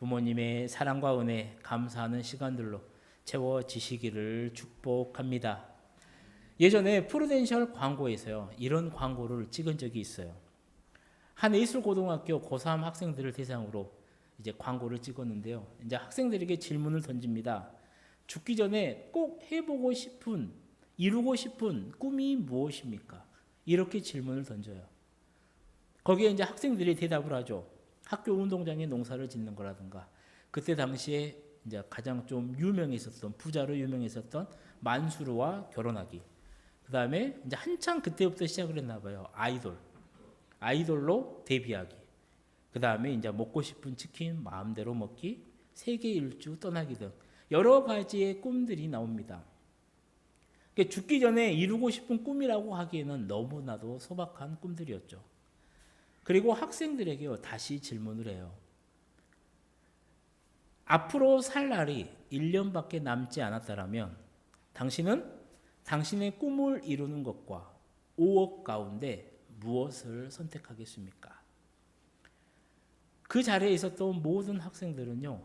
부모님의 사랑과 은혜, 감사하는 시간들로 채워지시기를 축복합니다. 예전에 프루덴셜 광고에서요, 이런 광고를 찍은 적이 있어요. 한 예술고등학교 고3 학생들을 대상으로 이제 광고를 찍었는데요. 이제 학생들에게 질문을 던집니다. 죽기 전에 꼭 해보고 싶은, 이루고 싶은 꿈이 무엇입니까? 이렇게 질문을 던져요. 거기에 이제 학생들이 대답을 하죠. 학교 운동장에 농사를 짓는 거라든가, 그때 당시에 이제 가장 좀 유명했었던, 부자로 유명했었던 만수르와 결혼하기. 그 다음에 이제 한창 그때부터 시작을 했나 봐요. 아이돌로 데뷔하기. 그 다음에 이제 먹고 싶은 치킨 마음대로 먹기, 세계 일주 떠나기 등 여러 가지의 꿈들이 나옵니다. 그러니까 죽기 전에 이루고 싶은 꿈이라고 하기에는 너무나도 소박한 꿈들이었죠. 그리고 학생들에게 다시 질문을 해요. 앞으로 살 날이 1년밖에 남지 않았다면 당신은 당신의 꿈을 이루는 것과 5억 가운데 무엇을 선택하겠습니까? 그 자리에 있었던 모든 학생들은요,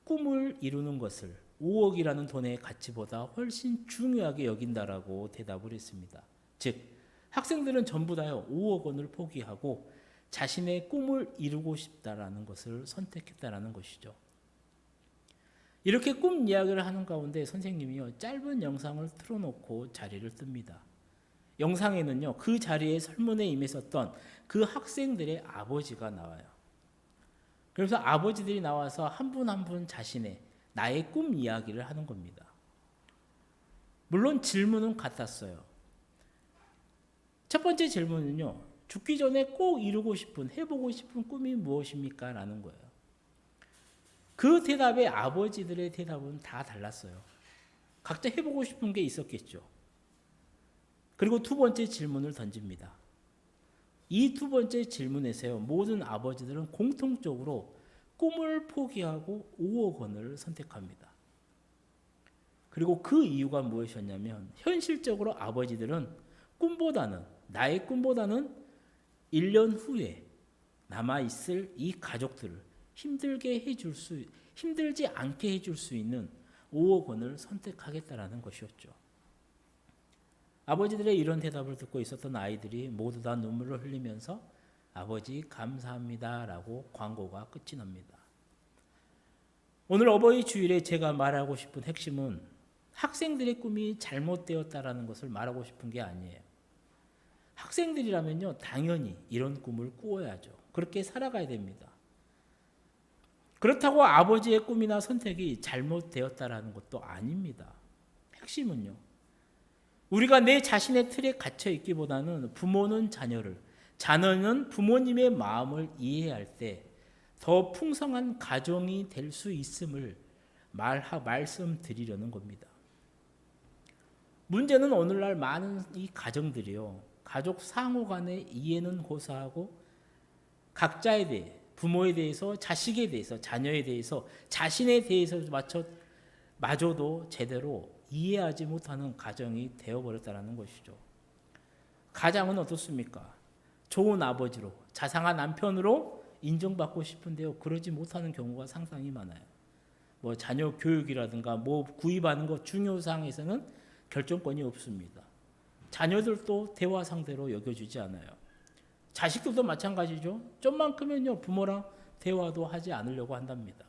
꿈을 이루는 것을 5억이라는 돈의 가치보다 훨씬 중요하게 여긴다라고 대답을 했습니다. 즉, 학생들은 전부 다요 5억 원을 포기하고 자신의 꿈을 이루고 싶다라는 것을 선택했다라는 것이죠. 이렇게 꿈 이야기를 하는 가운데 선생님이요 짧은 영상을 틀어놓고 자리를 뜹니다. 영상에는요 그 자리에 설문에 임했었던 그 학생들의 아버지가 나와요. 그래서 아버지들이 나와서 한 분 한 분 자신의 나의 꿈 이야기를 하는 겁니다. 물론 질문은 같았어요. 첫 번째 질문은요, 죽기 전에 꼭 이루고 싶은, 해보고 싶은 꿈이 무엇입니까? 라는 거예요. 그 대답에 아버지들의 대답은 다 달랐어요. 각자 해보고 싶은 게 있었겠죠. 그리고 두 번째 질문을 던집니다. 이 두 번째 질문에서요, 모든 아버지들은 공통적으로 꿈을 포기하고 5억 원을 선택합니다. 그리고 그 이유가 무엇이었냐면, 현실적으로 아버지들은 나의 꿈보다는 1년 후에 남아있을 이 가족들을 힘들지 않게 해줄 수 있는 5억 원을 선택하겠다라는 것이었죠. 아버지들의 이런 대답을 듣고 있었던 아이들이 모두 다 눈물을 흘리면서 아버지 감사합니다 라고 광고가 끝이 납니다. 오늘 어버이 주일에 제가 말하고 싶은 핵심은 학생들의 꿈이 잘못되었다라는 것을 말하고 싶은 게 아니에요. 학생들이라면요 당연히 이런 꿈을 꾸어야죠. 그렇게 살아가야 됩니다. 그렇다고 아버지의 꿈이나 선택이 잘못되었다라는 것도 아닙니다. 핵심은요, 우리가 내 자신의 틀에 갇혀 있기보다는 부모는 자녀를, 자녀는 부모님의 마음을 이해할 때 더 풍성한 가정이 될 수 있음을 말씀드리려는 겁니다. 문제는 오늘날 많은 이 가정들이요, 가족 상호 간의 이해는 고사하고 각자에 대해, 부모에 대해서, 자식에 대해서, 자녀에 대해서, 자신에 대해서 마저도 제대로 이해하지 못하는 가정이 되어버렸다는 것이죠. 가장은 어떻습니까? 좋은 아버지로, 자상한 남편으로 인정받고 싶은데요, 그러지 못하는 경우가 상당히 많아요. 자녀 교육이라든가 구입하는 것 중요사항에서는 결정권이 없습니다. 자녀들도 대화 상대로 여겨주지 않아요. 자식들도 마찬가지죠. 좀만 크면요 부모랑 대화도 하지 않으려고 한답니다.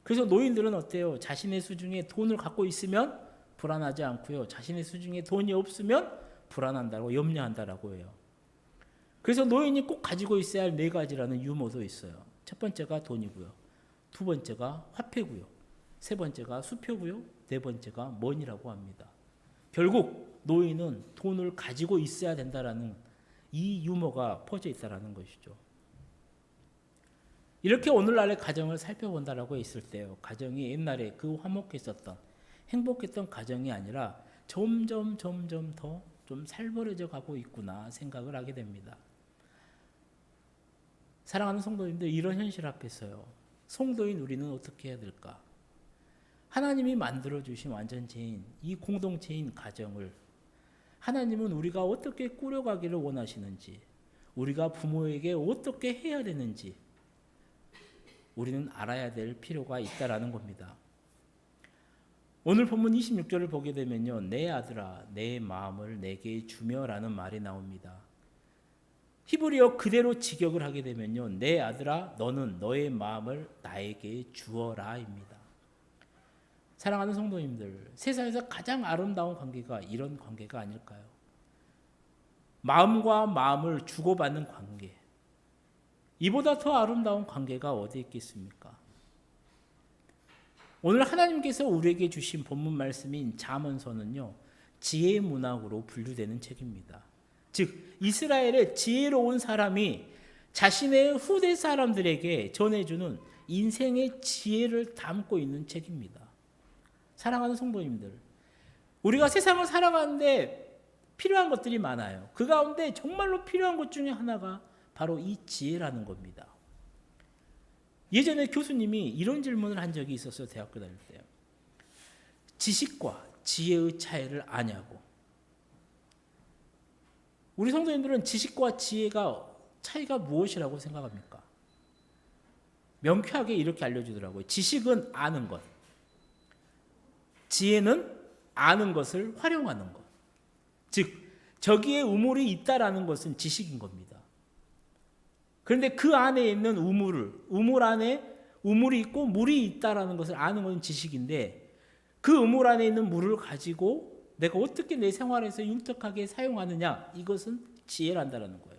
그래서 노인들은 어때요? 자신의 수중에 돈을 갖고 있으면 불안하지 않고요, 자신의 수중에 돈이 없으면 불안한다고 염려한다라고 해요. 그래서 노인이 꼭 가지고 있어야 할 네 가지라는 유머도 있어요. 첫 번째가 돈이고요, 두 번째가 화폐고요, 세 번째가 수표고요, 네 번째가 money라고 합니다. 결국 노인은 돈을 가지고 있어야 된다라는 이 유머가 퍼져 있다라는 것이죠. 이렇게 오늘날의 가정을 살펴본다라고 했을 때요, 가정이 옛날에 그 화목했었던, 행복했던 가정이 아니라 점점 더 좀 살벌해져 가고 있구나 생각을 하게 됩니다. 사랑하는 성도님들, 이런 현실 앞에서요, 성도인 우리는 어떻게 해야 될까? 하나님이 만들어주신 완전체인 이 공동체인 가정을 하나님은 우리가 어떻게 꾸려가기를 원하시는지, 우리가 부모에게 어떻게 해야 되는지, 우리는 알아야 될 필요가 있다라는 겁니다. 오늘 본문 26절을 보게 되면요, 내 아들아 내 마음을 내게 주며라는 말이 나옵니다. 히브리어 그대로 직역을 하게 되면요, 내 아들아 너는 너의 마음을 나에게 주어라입니다. 사랑하는 성도님들, 세상에서 가장 아름다운 관계가 이런 관계가 아닐까요? 마음과 마음을 주고받는 관계, 이보다 더 아름다운 관계가 어디 있겠습니까? 오늘 하나님께서 우리에게 주신 본문 말씀인 잠언서는요, 지혜의 문학으로 분류되는 책입니다. 즉 이스라엘의 지혜로운 사람이 자신의 후대 사람들에게 전해주는 인생의 지혜를 담고 있는 책입니다. 사랑하는 성도님들, 우리가 세상을 살아가는데 필요한 것들이 많아요. 그 가운데 정말로 필요한 것 중에 하나가 바로 이 지혜라는 겁니다. 예전에 교수님이 이런 질문을 한 적이 있었어요. 대학교 다닐 때요. 지식과 지혜의 차이를 아냐고. 우리 성도님들은 지식과 지혜가 차이가 무엇이라고 생각합니까? 명쾌하게 이렇게 알려주더라고요. 지식은 아는 것, 지혜는 아는 것을 활용하는 것. 즉 저기에 우물이 있다라는 것은 지식인 겁니다. 그런데 그 안에 있는 우물 안에 우물이 있고 물이 있다라는 것을 아는 것은 지식인데, 그 우물 안에 있는 물을 가지고 내가 어떻게 내 생활에서 융통하게 사용하느냐, 이것은 지혜란다라는 거예요.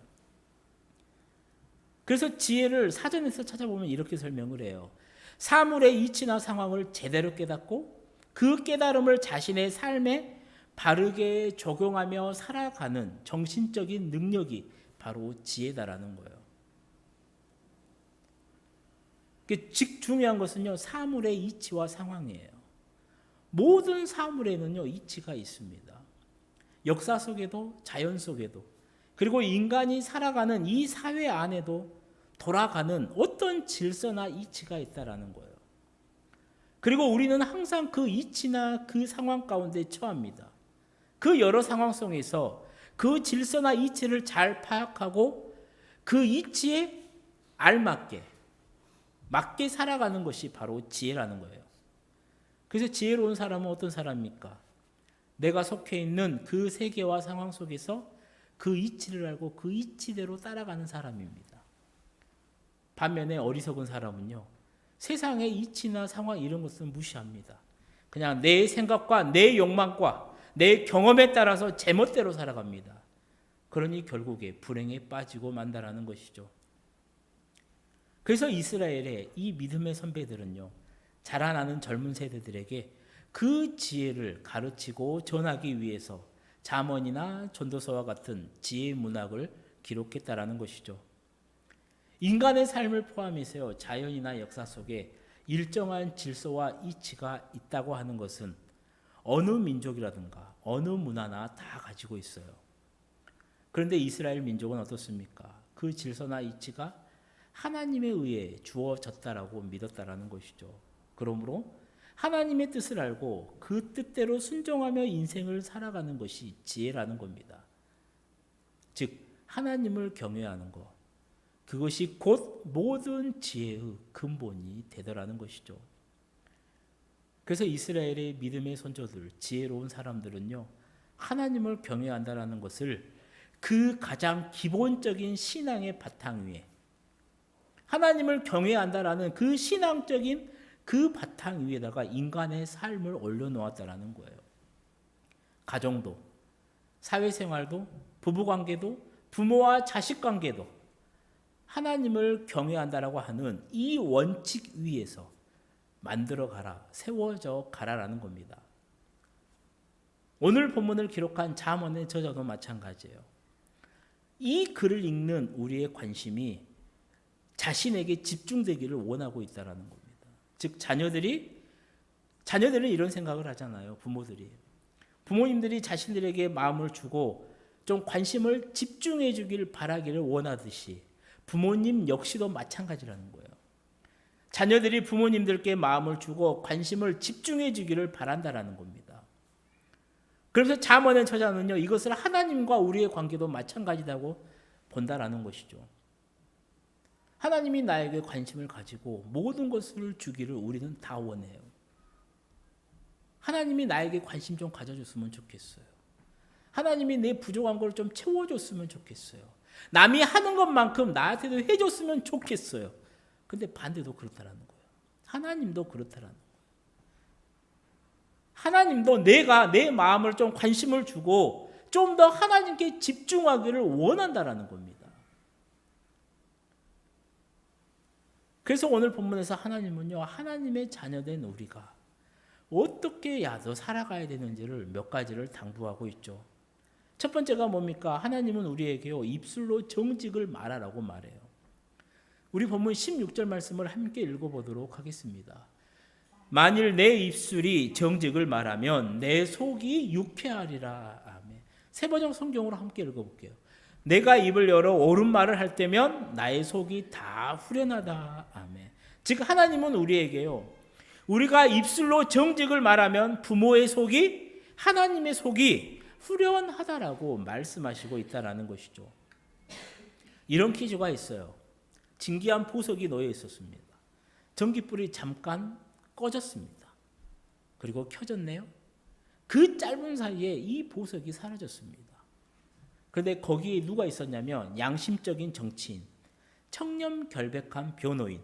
그래서 지혜를 사전에서 찾아보면 이렇게 설명을 해요. 사물의 이치나 상황을 제대로 깨닫고 그 깨달음을 자신의 삶에 바르게 적용하며 살아가는 정신적인 능력이 바로 지혜다라는 거예요. 즉 중요한 것은요, 사물의 이치와 상황이에요. 모든 사물에는요, 이치가 있습니다. 역사 속에도 자연 속에도, 그리고 인간이 살아가는 이 사회 안에도 돌아가는 어떤 질서나 이치가 있다라는 거예요. 그리고 우리는 항상 그 이치나 그 상황 가운데 처합니다. 그 여러 상황 속에서 그 질서나 이치를 잘 파악하고 그 이치에 알맞게 맞게 살아가는 것이 바로 지혜라는 거예요. 그래서 지혜로운 사람은 어떤 사람입니까? 내가 속해 있는 그 세계와 상황 속에서 그 이치를 알고 그 이치대로 따라가는 사람입니다. 반면에 어리석은 사람은요, 세상의 이치나 상황 이런 것은 무시합니다. 그냥 내 생각과 내 욕망과 내 경험에 따라서 제멋대로 살아갑니다. 그러니 결국에 불행에 빠지고 만다라는 것이죠. 그래서 이스라엘의 이 믿음의 선배들은요, 자라나는 젊은 세대들에게 그 지혜를 가르치고 전하기 위해서 잠언이나 전도서와 같은 지혜 문학을 기록했다라는 것이죠. 인간의 삶을 포함해서요, 자연이나 역사 속에 일정한 질서와 이치가 있다고 하는 것은 어느 민족이라든가 어느 문화나 다 가지고 있어요. 그런데 이스라엘 민족은 어떻습니까? 그 질서나 이치가 하나님에 의해 주어졌다라고 믿었다라는 것이죠. 그러므로 하나님의 뜻을 알고 그 뜻대로 순종하며 인생을 살아가는 것이 지혜라는 겁니다. 즉 하나님을 경외하는 것, 그것이 곧 모든 지혜의 근본이 되더라는 것이죠. 그래서 이스라엘의 믿음의 선조들, 지혜로운 사람들은요, 하나님을 경외한다라는 것을 그 가장 기본적인 신앙의 바탕 위에, 하나님을 경외한다라는 그 신앙적인 그 바탕 위에다가 인간의 삶을 올려놓았다라는 거예요. 가정도, 사회생활도, 부부관계도, 부모와 자식관계도 하나님을 경외한다라고 하는 이 원칙 위에서 만들어가라, 세워져 가라라는 겁니다. 오늘 본문을 기록한 잠언의 저자도 마찬가지예요. 이 글을 읽는 우리의 관심이 자신에게 집중되기를 원하고 있다는 겁니다. 즉 자녀들은 이런 생각을 하잖아요. 부모님들이 자신들에게 마음을 주고 좀 관심을 집중해 주길 바라기를 원하듯이 부모님 역시도 마찬가지라는 거예요. 자녀들이 부모님들께 마음을 주고 관심을 집중해 주기를 바란다라는 겁니다. 그래서 잠언의 저자는요, 이것을 하나님과 우리의 관계도 마찬가지라고 본다라는 것이죠. 하나님이 나에게 관심을 가지고 모든 것을 주기를 우리는 다 원해요. 하나님이 나에게 관심 좀 가져줬으면 좋겠어요. 하나님이 내 부족한 걸 좀 채워줬으면 좋겠어요. 남이 하는 것만큼 나한테도 해줬으면 좋겠어요. 근데 반대도 그렇다라는 거예요. 하나님도 그렇다라는 거예요. 하나님도 내가 내 마음을 좀 관심을 주고 좀 더 하나님께 집중하기를 원한다라는 겁니다. 그래서 오늘 본문에서 하나님은요, 하나님의 자녀된 우리가 어떻게 야도 살아가야 되는지를 몇 가지를 당부하고 있죠. 첫 번째가 뭡니까? 하나님은 우리에게요, 입술로 정직을 말하라고 말해요. 우리 본문 16절 말씀을 함께 읽어보도록 하겠습니다. 만일 내 입술이 정직을 말하면 내 속이 유쾌하리라. 아멘. 세번역 성경으로 함께 읽어볼게요. 내가 입을 열어 옳은 말을 할 때면 나의 속이 다 후련하다. 아멘. 즉 하나님은 우리에게요, 우리가 입술로 정직을 말하면 부모의 속이, 하나님의 속이 후련하다라고 말씀하시고 있다라는 것이죠. 이런 퀴즈가 있어요. 진기한 보석이 놓여 있었습니다. 전깃불이 잠깐 꺼졌습니다. 그리고 켜졌네요. 그 짧은 사이에 이 보석이 사라졌습니다. 그런데 거기에 누가 있었냐면 양심적인 정치인, 청렴 결백한 변호인,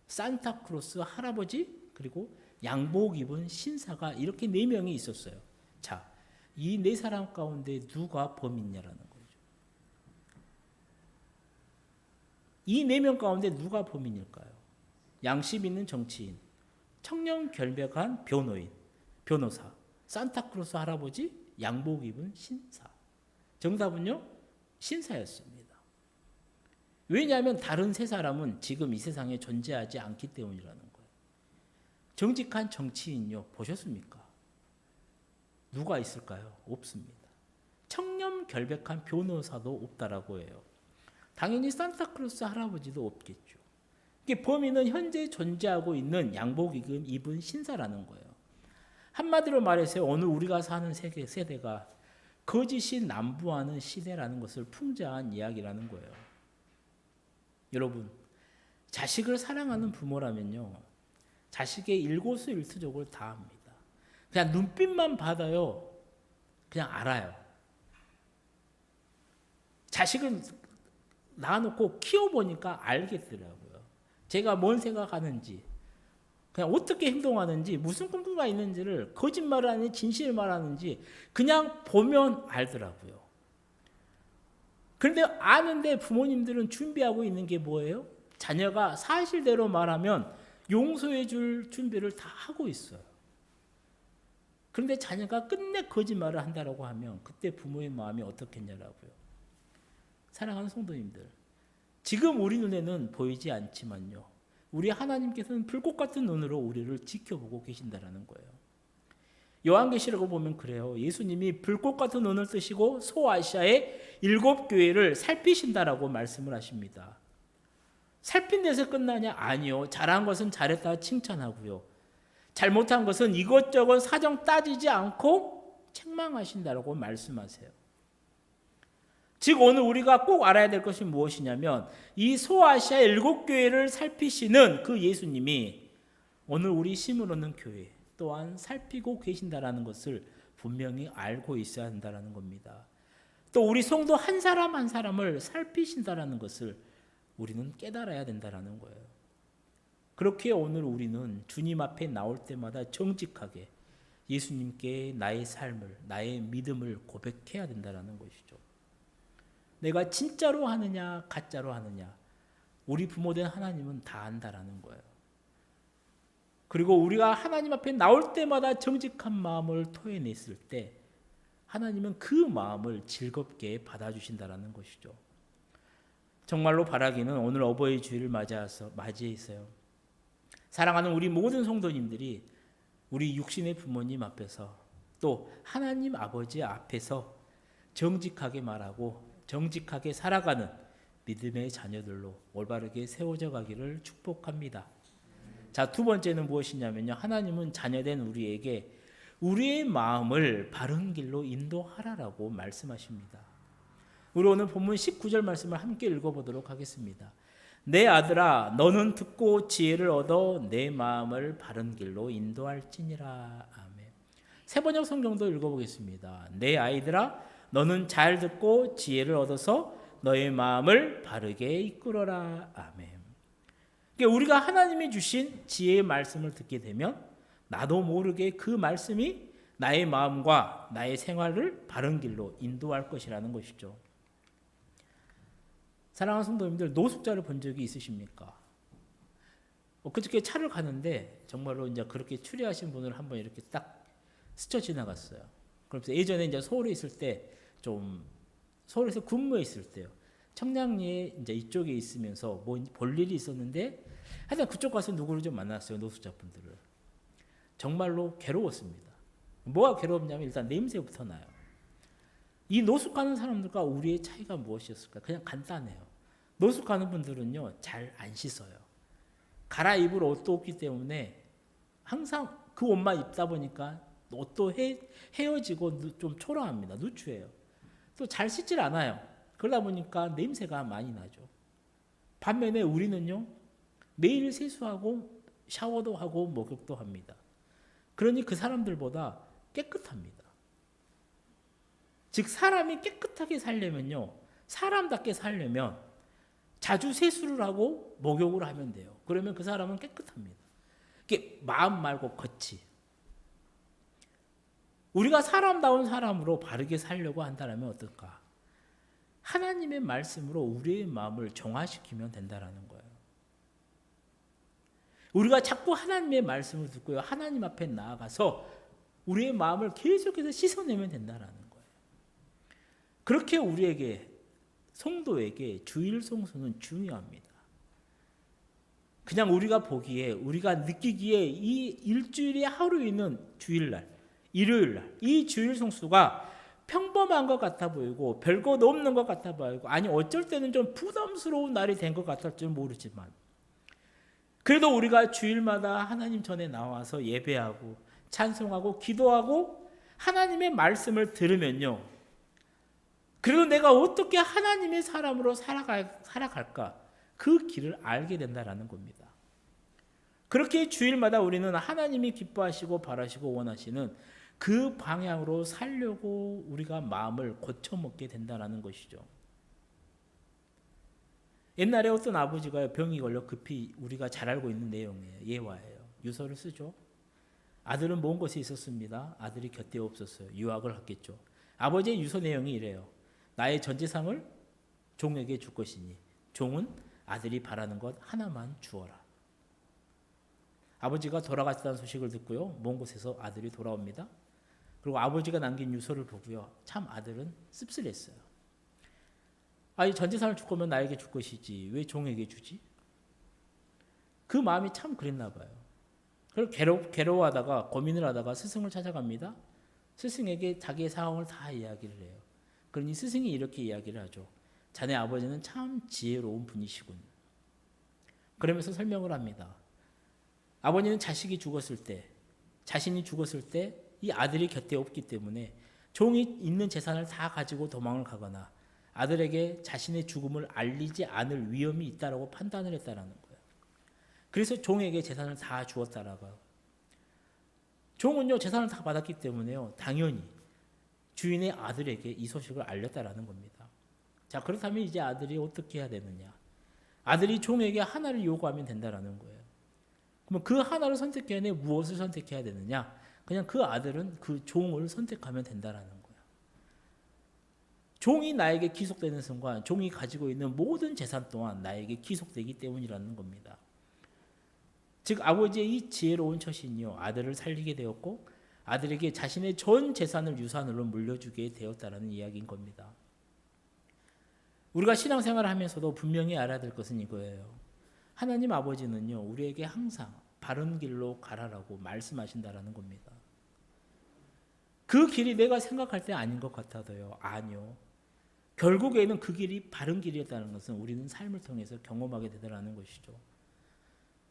산타크로스 할아버지, 그리고 양복 입은 신사가 이렇게 4명이 있었어요. 자, 이 4사람 가운데 누가 범인이냐라는 거죠. 이 4명 가운데 누가 범인일까요? 양심 있는 정치인, 청렴 결백한 변호인, 변호사, 산타크로스 할아버지, 양복 입은 신사. 정답은요, 신사였습니다. 왜냐하면 다른 3사람은 지금 이 세상에 존재하지 않기 때문이라는 거예요. 정직한 정치인요, 보셨습니까? 누가 있을까요? 없습니다. 청렴 결백한 변호사도 없다라고 해요. 당연히 산타크로스 할아버지도 없겠죠. 이게 범인은 현재 존재하고 있는 양복 입은 신사라는 거예요. 한마디로 말해서 오늘 우리가 사는 세대가 거짓이 난무하는 시대라는 것을 풍자한 이야기라는 거예요. 여러분, 자식을 사랑하는 부모라면요, 자식의 일거수일투족을 다 합니다. 그냥 눈빛만 받아요, 그냥 알아요. 자식을 낳아놓고 키워보니까 알겠더라고요. 제가 뭔 생각하는지, 그냥 어떻게 행동하는지, 무슨 꿈꾸가 있는지를, 거짓말을 하는지 진실을 말하는지 그냥 보면 알더라고요. 그런데 아는데 부모님들은 준비하고 있는 게 뭐예요? 자녀가 사실대로 말하면 용서해 줄 준비를 다 하고 있어요. 그런데 자녀가 끝내 거짓말을 한다라고 하면 그때 부모의 마음이 어떻겠냐라고요. 사랑하는 성도님들, 지금 우리 눈에는 보이지 않지만요, 우리 하나님께서는 불꽃 같은 눈으로 우리를 지켜보고 계신다라는 거예요. 요한계시록을 보면 그래요. 예수님이 불꽃 같은 눈을 뜨시고 소아시아의 7교회를 살피신다라고 말씀을 하십니다. 살핀 데서 끝나냐? 아니요. 잘한 것은 잘했다 칭찬하고요, 잘못한 것은 이것저것 사정 따지지 않고 책망하신다라고 말씀하세요. 즉 오늘 우리가 꼭 알아야 될 것이 무엇이냐면 이 소아시아 7교회를 살피시는 그 예수님이 오늘 우리 심을 얻는 교회 또한 살피고 계신다라는 것을 분명히 알고 있어야 한다는 겁니다. 또 우리 성도 한 사람 한 사람을 살피신다라는 것을 우리는 깨달아야 된다는 거예요. 그렇게 오늘 우리는 주님 앞에 나올 때마다 정직하게 예수님께 나의 삶을, 나의 믿음을 고백해야 된다는 것이죠. 내가 진짜로 하느냐 가짜로 하느냐 우리 부모된 하나님은 다 안다라는 거예요. 그리고 우리가 하나님 앞에 나올 때마다 정직한 마음을 토해냈을 때 하나님은 그 마음을 즐겁게 받아주신다라는 것이죠. 정말로 바라기는 오늘 어버이 주일을 맞이해서요, 사랑하는 우리 모든 성도님들이 우리 육신의 부모님 앞에서 또 하나님 아버지 앞에서 정직하게 말하고 정직하게 살아가는 믿음의 자녀들로 올바르게 세워져 가기를 축복합니다. 자, 두 번째는 무엇이냐면요, 하나님은 자녀된 우리에게 우리의 마음을 바른 길로 인도하라라고 말씀하십니다. 우리 오늘 본문 19절 말씀을 함께 읽어보도록 하겠습니다. 내 아들아 너는 듣고 지혜를 얻어 내 마음을 바른 길로 인도할지니라. 아멘. 세번역 성경도 읽어보겠습니다. 내 아이들아 너는 잘 듣고 지혜를 얻어서 너의 마음을 바르게 이끌어라. 아멘. 그러니까 우리가 하나님이 주신 지혜의 말씀을 듣게 되면 나도 모르게 그 말씀이 나의 마음과 나의 생활을 바른 길로 인도할 것이라는 것이죠. 사랑하는 성도님들, 노숙자를 본 적이 있으십니까? 그저께 차를 가는데 정말로 이제 그렇게 추리하신 분을 한번 이렇게 딱 스쳐 지나갔어요. 그래서 예전에 이제 서울에 있을 때 좀 서울에서 근무했을 때요. 청량리에 이제 이쪽에 있으면서 뭐 볼 일이 있었는데 하여튼 그쪽 가서 누구를 좀 만났어요. 노숙자분들을. 정말로 괴로웠습니다. 뭐가 괴롭냐면 일단 냄새부터 나요. 이 노숙하는 사람들과 우리의 차이가 무엇이었을까? 그냥 간단해요. 노숙하는 분들은요, 잘 안 씻어요. 갈아입을 옷도 없기 때문에 항상 그 옷만 입다 보니까 옷도 헤어지고 좀 초라합니다. 누추해요. 또 잘 씻질 않아요. 그러다 보니까 냄새가 많이 나죠. 반면에 우리는요, 매일 세수하고 샤워도 하고 목욕도 합니다. 그러니 그 사람들보다 깨끗합니다. 즉 사람이 깨끗하게 살려면요, 사람답게 살려면 자주 세수를 하고 목욕을 하면 돼요. 그러면 그 사람은 깨끗합니다. 이게 마음 말고 겉이. 우리가 사람다운 사람으로 바르게 살려고 한다면 어떨까? 하나님의 말씀으로 우리의 마음을 정화시키면 된다라는 거예요. 우리가 자꾸 하나님의 말씀을 듣고요, 하나님 앞에 나아가서 우리의 마음을 계속해서 씻어내면 된다라는 거예요. 그렇게 우리에게, 성도에게 주일 성수는 중요합니다. 그냥 우리가 보기에, 우리가 느끼기에 이 일주일에 하루 있는 주일날, 일요일날, 이 주일 성수가 평범한 것 같아 보이고 별것 없는 것 같아 보이고, 아니 어쩔 때는 좀 부담스러운 날이 된 것 같을지 모르지만, 그래도 우리가 주일마다 하나님 전에 나와서 예배하고 찬송하고 기도하고 하나님의 말씀을 들으면요, 그래도 내가 어떻게 하나님의 사람으로 살아갈까, 그 길을 알게 된다라는 겁니다. 그렇게 주일마다 우리는 하나님이 기뻐하시고 바라시고 원하시는 그 방향으로 살려고 우리가 마음을 고쳐먹게 된다는 것이죠. 옛날에 어떤 아버지가 병이 걸려 급히, 우리가 잘 알고 있는 내용이에요. 예화예요. 유서를 쓰죠. 아들은 먼 곳에 있었습니다. 아들이 곁에 없었어요. 유학을 했겠죠. 아버지의 유서 내용이 이래요. 나의 전 재산을 종에게 줄 것이니 종은 아들이 바라는 것 하나만 주어라. 아버지가 돌아갔다는 소식을 듣고요, 먼 곳에서 아들이 돌아옵니다. 그리고 아버지가 남긴 유서를 보고요, 참 아들은 씁쓸했어요. 아니, 전 재산을 줄 거면 나에게 줄 것이지 왜 종에게 주지? 그 마음이 참 그랬나 봐요. 그리고 괴로워하다가 고민을 하다가 스승을 찾아갑니다. 스승에게 자기의 상황을 다 이야기를 해요. 그러니 스승이 이렇게 이야기를 하죠. 자네 아버지는 참 지혜로운 분이시군. 그러면서 설명을 합니다. 아버지는 자신이 죽었을 때 이 아들이 곁에 없기 때문에 종이 있는 재산을 다 가지고 도망을 가거나 아들에게 자신의 죽음을 알리지 않을 위험이 있다라고 판단을 했다라는 거예요. 그래서 종에게 재산을 다 주었다라고요. 종은요, 재산을 다 받았기 때문에요, 당연히 주인의 아들에게 이 소식을 알렸다라는 겁니다. 자, 그렇다면 이제 아들이 어떻게 해야 되느냐? 아들이 종에게 하나를 요구하면 된다라는 거예요. 그럼 그 하나를 선택해야 돼? 무엇을 선택해야 되느냐? 그냥 그 아들은 그 종을 선택하면 된다라는 거예요. 종이 나에게 귀속되는 순간 종이 가지고 있는 모든 재산 또한 나에게 귀속되기 때문이라는 겁니다. 즉 아버지의 이 지혜로운 처신이요, 아들을 살리게 되었고 아들에게 자신의 전 재산을 유산으로 물려주게 되었다라는 이야기인 겁니다. 우리가 신앙생활을 하면서도 분명히 알아야 될 것은 이거예요. 하나님 아버지는요, 우리에게 항상 바른 길로 가라라고 말씀하신다라는 겁니다. 그 길이 내가 생각할 때 아닌 것 같아도요, 아니요. 결국에는 그 길이 바른 길이었다는 것은 우리는 삶을 통해서 경험하게 되더라는 것이죠.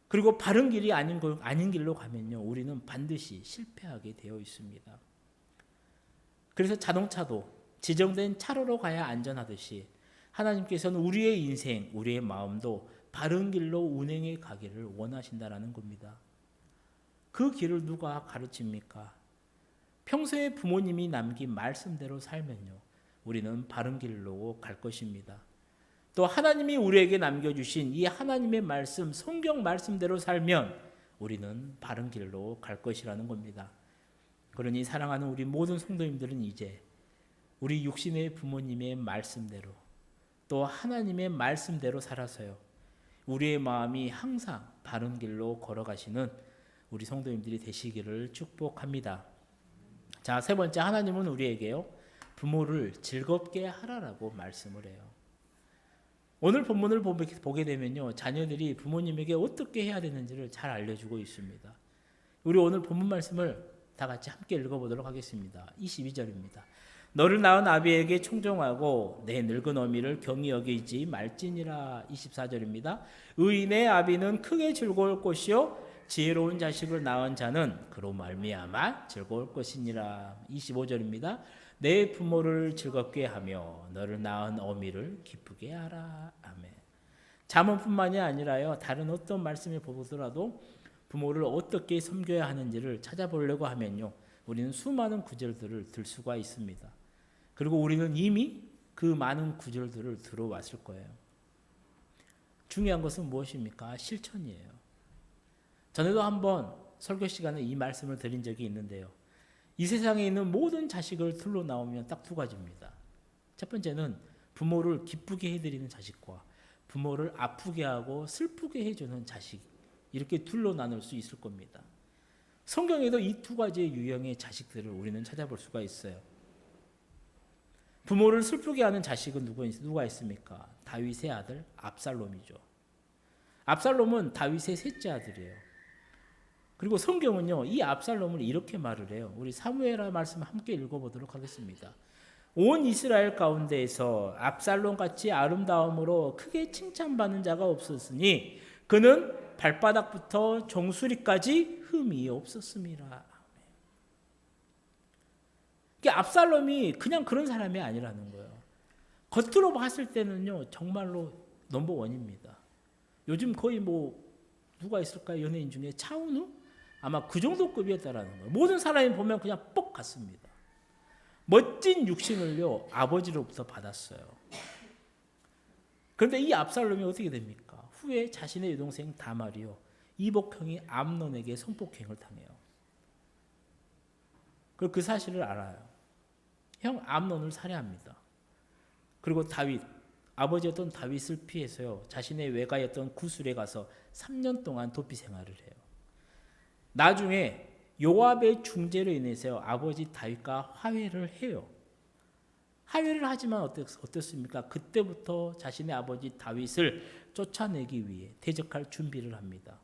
그리고 바른 길이 아닌 길로 가면요, 우리는 반드시 실패하게 되어 있습니다. 그래서 자동차도 지정된 차로로 가야 안전하듯이 하나님께서는 우리의 인생, 우리의 마음도 바른 길로 운행해 가기를 원하신다라는 겁니다. 그 길을 누가 가르칩니까? 평소에 부모님이 남긴 말씀대로 살면요, 우리는 바른 길로 갈 것입니다. 또 하나님이 우리에게 남겨주신 이 하나님의 말씀, 성경 말씀대로 살면 우리는 바른 길로 갈 것이라는 겁니다. 그러니 사랑하는 우리 모든 성도님들은 이제 우리 육신의 부모님의 말씀대로 또 하나님의 말씀대로 살아서요, 우리의 마음이 항상 바른 길로 걸어가시는 우리 성도님들이 되시기를 축복합니다. 자, 세 번째, 하나님은 우리에게요, 부모를 즐겁게 하라라고 말씀을 해요. 오늘 본문을 보게 되면요, 자녀들이 부모님에게 어떻게 해야 되는지를 잘 알려주고 있습니다. 우리 오늘 본문 말씀을 다 같이 함께 읽어보도록 하겠습니다. 22절입니다. 너를 낳은 아비에게 청종하고 내 늙은 어미를 경히 여기지 말지니라. 24절입니다. 의인의 아비는 크게 즐거울 것이요 지혜로운 자식을 낳은 자는 그로 말미암아 즐거울 것이니라. 25절입니다. 내 부모를 즐겁게 하며 너를 낳은 어미를 기쁘게 하라. 아멘. 잠언뿐만이 아니라요, 다른 어떤 말씀을 보더라도 부모를 어떻게 섬겨야 하는지를 찾아보려고 하면요, 우리는 수많은 구절들을 들 수가 있습니다. 그리고 우리는 이미 그 많은 구절들을 들어왔을 거예요. 중요한 것은 무엇입니까? 실천이에요. 전에도 한번 설교 시간에 이 말씀을 드린 적이 있는데요, 이 세상에 있는 모든 자식을 둘러 나오면 딱 두 가지입니다. 첫 번째는 부모를 기쁘게 해드리는 자식과 부모를 아프게 하고 슬프게 해주는 자식, 이렇게 둘로 나눌 수 있을 겁니다. 성경에도 이 두 가지의 유형의 자식들을 우리는 찾아볼 수가 있어요. 부모를 슬프게 하는 자식은 누가 있습니까? 다윗의 아들 압살롬이죠. 압살롬은 다윗의 셋째 아들이에요. 그리고 성경은요, 이 압살롬을 이렇게 말을 해요. 우리 사무엘하 말씀 함께 읽어보도록 하겠습니다. 온 이스라엘 가운데에서 압살롬같이 아름다움으로 크게 칭찬받는 자가 없었으니 그는 발바닥부터 정수리까지 흠이 없었습니다. 압살롬이 그냥 그런 사람이 아니라는 거예요. 겉으로 봤을 때는요, 정말로 넘버원입니다. 요즘 거의 누가 있을까요? 연예인 중에 차은우? 아마 그 정도 급이었다라는 거예요. 모든 사람이 보면 그냥 뻑 같습니다. 멋진 육신을요, 아버지로부터 받았어요. 그런데 이 압살롬이 어떻게 됩니까? 후에 자신의 여동생 다말이요, 이복형이 암논에게 성폭행을 당해요. 그리고 그 사실을 알아요. 형 암논을 살해합니다. 그리고 아버지였던 다윗을 피해서요, 자신의 외가였던 구술에 가서 3년 동안 도피 생활을 해요. 나중에 요압의 중재로 인해서 아버지 다윗과 화해를 해요. 화해를 하지만 어떻습니까? 그때부터 자신의 아버지 다윗을 쫓아내기 위해 대적할 준비를 합니다.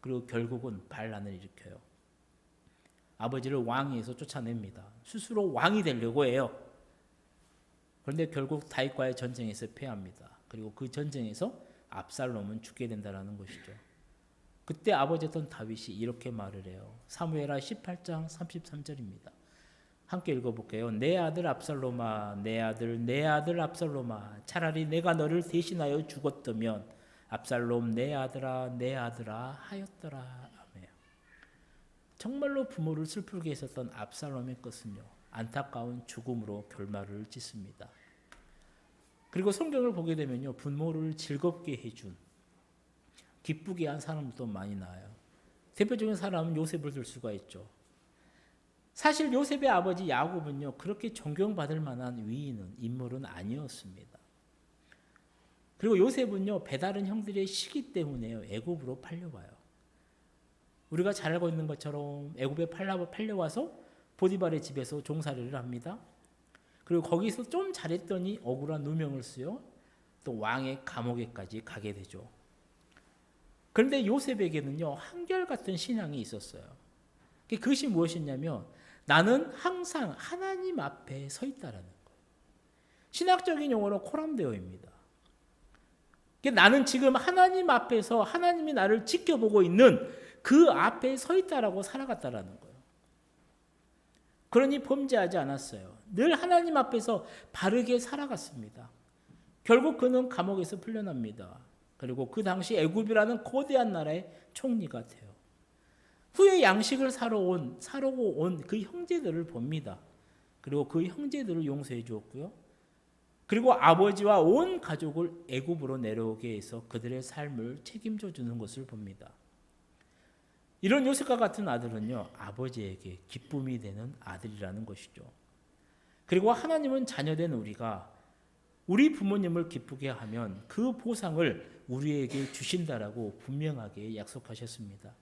그리고 결국은 반란을 일으켜요. 아버지를 왕위에서 쫓아냅니다. 스스로 왕이 되려고 해요. 그런데 결국 다윗과의 전쟁에서 패합니다. 그리고 그 전쟁에서 압살롬은 죽게 된다는 것이죠. 그때 아버지였던 다윗이 이렇게 말을 해요. 사무엘하 18장 33절입니다. 함께 읽어볼게요. 내 아들 압살롬아, 내 아들 압살롬아, 차라리 내가 너를 대신하여 죽었다면 압살롬 내 아들아 하였더라. 아멘. 정말로 부모를 슬프게 했었던 압살롬의 것은요, 안타까운 죽음으로 결말을 짓습니다. 그리고 성경을 보게 되면요, 부모를 즐겁게 해준, 기쁘게 한 사람도 많이 나와요. 대표적인 사람은 요셉을 들 수가 있죠. 사실 요셉의 아버지 야곱은요, 그렇게 존경받을 만한 인물은 아니었습니다. 그리고 요셉은요, 배다른 형들의 시기 때문에요, 애굽으로 팔려와요. 우리가 잘 알고 있는 것처럼 애굽에 팔려와서 보디발의 집에서 종살이를 합니다. 그리고 거기서 좀 잘했더니 억울한 누명을 쓰요, 또 왕의 감옥에까지 가게 되죠. 그런데 요셉에게는요, 한결같은 신앙이 있었어요. 그것이 무엇이냐면, 나는 항상 하나님 앞에 서 있다라는 거예요. 신학적인 용어로 코람데오입니다. 나는 지금 하나님 앞에서 하나님이 나를 지켜보고 있는 그 앞에 서 있다라고 살아갔다라는 거예요. 그러니 범죄하지 않았어요. 늘 하나님 앞에서 바르게 살아갔습니다. 결국 그는 감옥에서 풀려납니다. 그리고 그 당시 애굽이라는 거대한 나라의 총리가 돼요. 후에 양식을 사러고 온 그 형제들을 봅니다. 그리고 그 형제들을 용서해 주었고요. 그리고 아버지와 온 가족을 애굽으로 내려오게 해서 그들의 삶을 책임져 주는 것을 봅니다. 이런 요셉과 같은 아들은요, 아버지에게 기쁨이 되는 아들이라는 것이죠. 그리고 하나님은 자녀된 우리가 우리 부모님을 기쁘게 하면 그 보상을 우리에게 주신다라고 분명하게 약속하셨습니다.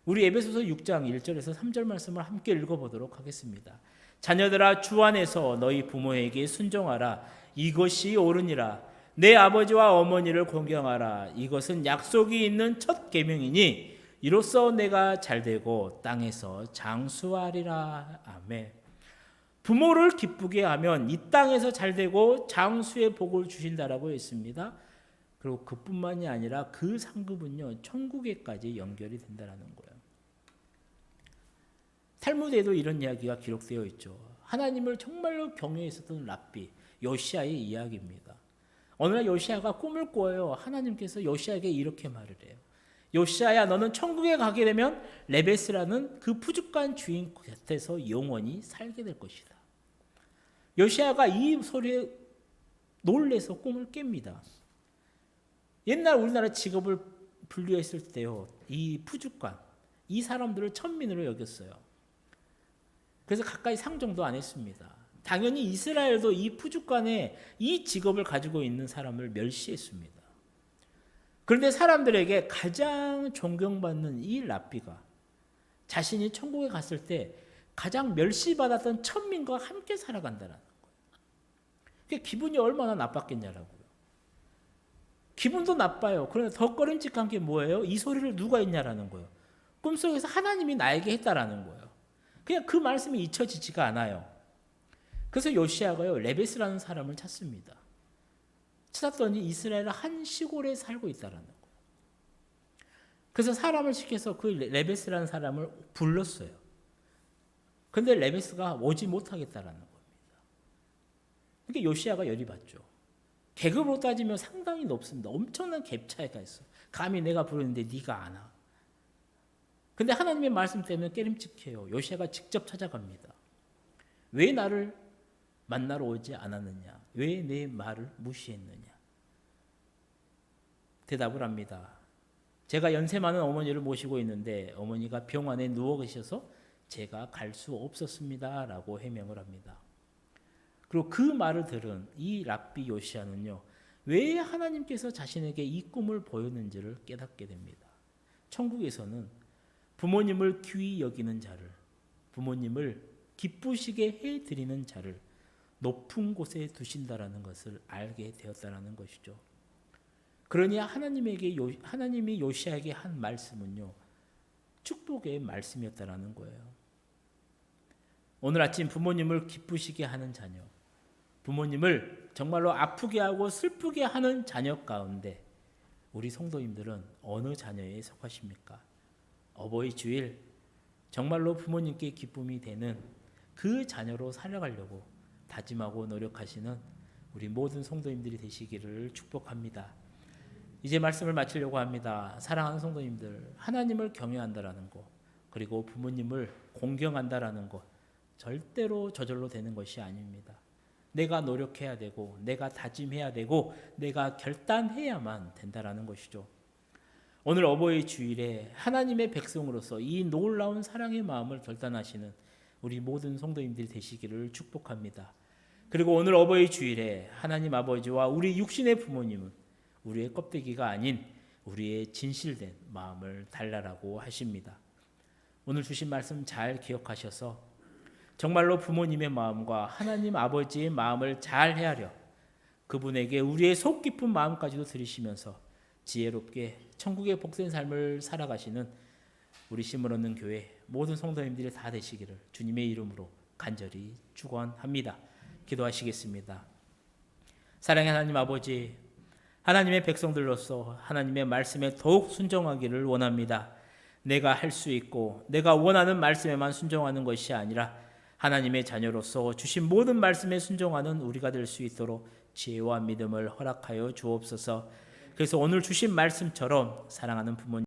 우리 에베소서 6장 1절에서 3절 말씀을 함께 읽어보도록 하겠습니다. 자녀들아, 주 안에서 너희 부모에게 순종하라. 이것이 옳으니라. 내 아버지와 어머니를 공경하라. 이것은 약속이 있는 첫 계명이니 이로써 내가 잘되고 땅에서 장수하리라. 아멘. 부모를 기쁘게 하면 이 땅에서 잘되고 장수의 복을 주신다라고 했습니다. 그리고 그뿐만이 아니라 그 상급은요, 천국에까지 연결이 된다라는 거예요. 탈무드에도 이런 이야기가 기록되어 있죠. 하나님을 정말로 경외했었던 랍비 요시아의 이야기입니다. 어느 날 요시아가 꿈을 꿔요. 하나님께서 요시아에게 이렇게 말을 해요. 요시아야, 너는 천국에 가게 되면 레베스라는 그 부족한 주인 곁에서 영원히 살게 될 것이다. 요시아가 이 소리에 놀래서 꿈을 깹니다. 옛날 우리나라 직업을 분류했을 때요, 이 푸주간, 이 사람들을 천민으로 여겼어요. 그래서 가까이 상종도 안 했습니다. 당연히 이스라엘도 이 푸주간에 이 직업을 가지고 있는 사람을 멸시했습니다. 그런데 사람들에게 가장 존경받는 이 랍비가 자신이 천국에 갔을 때 가장 멸시받았던 천민과 함께 살아간다는 거예요. 그게 기분이 얼마나 나빴겠냐라고요. 기분도 나빠요. 그런데 더 꺼림칙한 게 뭐예요? 이 소리를 누가 했냐라는 거예요. 꿈속에서 하나님이 나에게 했다라는 거예요. 그냥 그 말씀이 잊혀지지가 않아요. 그래서 요시아가요, 레베스라는 사람을 찾습니다. 찾았더니 이스라엘 한 시골에 살고 있다라는 거예요. 그래서 사람을 시켜서 그 레베스라는 사람을 불렀어요. 근데 레베스가 오지 못하겠다라는 겁니다. 그러니까 요시아가 열이 받죠. 계급으로 따지면 상당히 높습니다. 엄청난 갭 차이가 있어. 감히 내가 부르는데 네가 안 와. 근데 하나님의 말씀 때문에 깨림칙해요. 요시아가 직접 찾아갑니다. 왜 나를 만나러 오지 않았느냐? 왜 내 말을 무시했느냐? 대답을 합니다. 제가 연세 많은 어머니를 모시고 있는데 어머니가 병원에 누워 계셔서 제가 갈 수 없었습니다. 라고 해명을 합니다. 그리고 그 말을 들은 이 랍비 요시아는요, 왜 하나님께서 자신에게 이 꿈을 보였는지를 깨닫게 됩니다. 천국에서는 부모님을 귀히 여기는 자를, 부모님을 기쁘시게 해드리는 자를 높은 곳에 두신다라는 것을 알게 되었다라는 것이죠. 그러니 하나님이 요시아에게 한 말씀은요, 축복의 말씀이었다라는 거예요. 오늘 아침 부모님을 기쁘시게 하는 자녀, 부모님을 정말로 아프게 하고 슬프게 하는 자녀 가운데 우리 성도님들은 어느 자녀에 속하십니까? 어버이 주일 정말로 부모님께 기쁨이 되는 그 자녀로 살아가려고 다짐하고 노력하시는 우리 모든 성도님들이 되시기를 축복합니다. 이제 말씀을 마치려고 합니다. 사랑하는 성도님들, 하나님을 경외한다라는 것, 그리고 부모님을 공경한다라는 것, 절대로 저절로 되는 것이 아닙니다. 내가 노력해야 되고, 내가 다짐해야 되고, 내가 결단해야만 된다라는 것이죠. 오늘 어버이 주일에 하나님의 백성으로서 이 놀라운 사랑의 마음을 결단하시는 우리 모든 성도님들이 되시기를 축복합니다. 그리고 오늘 어버이 주일에 하나님 아버지와 우리 육신의 부모님은 우리의 껍데기가 아닌 우리의 진실된 마음을 달라라고 하십니다. 오늘 주신 말씀 잘 기억하셔서 정말로 부모님의 마음과 하나님 아버지의 마음을 잘 헤아려 그분에게 우리의 속 깊은 마음까지도 들이시면서 지혜롭게 천국의 복된 삶을 살아가시는 우리 심을 얻는 교회 모든 성도님들이 다 되시기를 주님의 이름으로 간절히 축원합니다. 기도하시겠습니다. 사랑의 하나님 아버지, 하나님의 백성들로서 하나님의 말씀에 더욱 순종하기를 원합니다. 내가 할 수 있고 내가 원하는 말씀에만 순종하는 것이 아니라 하나님의 자녀로서 주신 모든 말씀에 순종하는 우리가 될 수 있도록 지혜와 믿음을 허락하여 주옵소서. 그래서 오늘 주신 말씀처럼 사랑하는 부모님